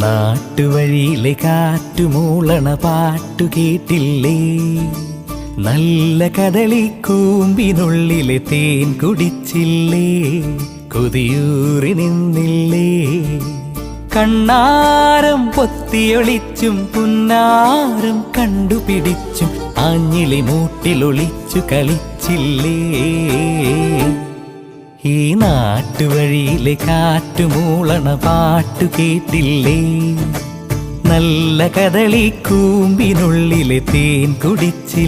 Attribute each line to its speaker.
Speaker 1: നാട്ടുവഴിയിലെ കാറ്റുമൂളണ പാട്ടു കേട്ടില്ലേ? നല്ല കദളിക്കൂമ്പിനുള്ളിലെ തേൻ കുടിച്ചില്ലേ? കൊതിയൂറി നിന്നില്ലേ? കണ്ണാരം പൊത്തിയൊളിച്ചും പുന്നാരം കണ്ടുപിടിച്ചും ആഞ്ഞിലി മൂട്ടിലൊളിച്ചു കളിച്ചില്ലേ? ഈ നാട്ടുവഴിയിലെ കാറ്റുമൂളണ പാട്ടു കേട്ടില്ലേ? നല്ല കദളിക്കൂമ്പിനുള്ളിലെ തേൻ കുടിച്ചില്ലേ?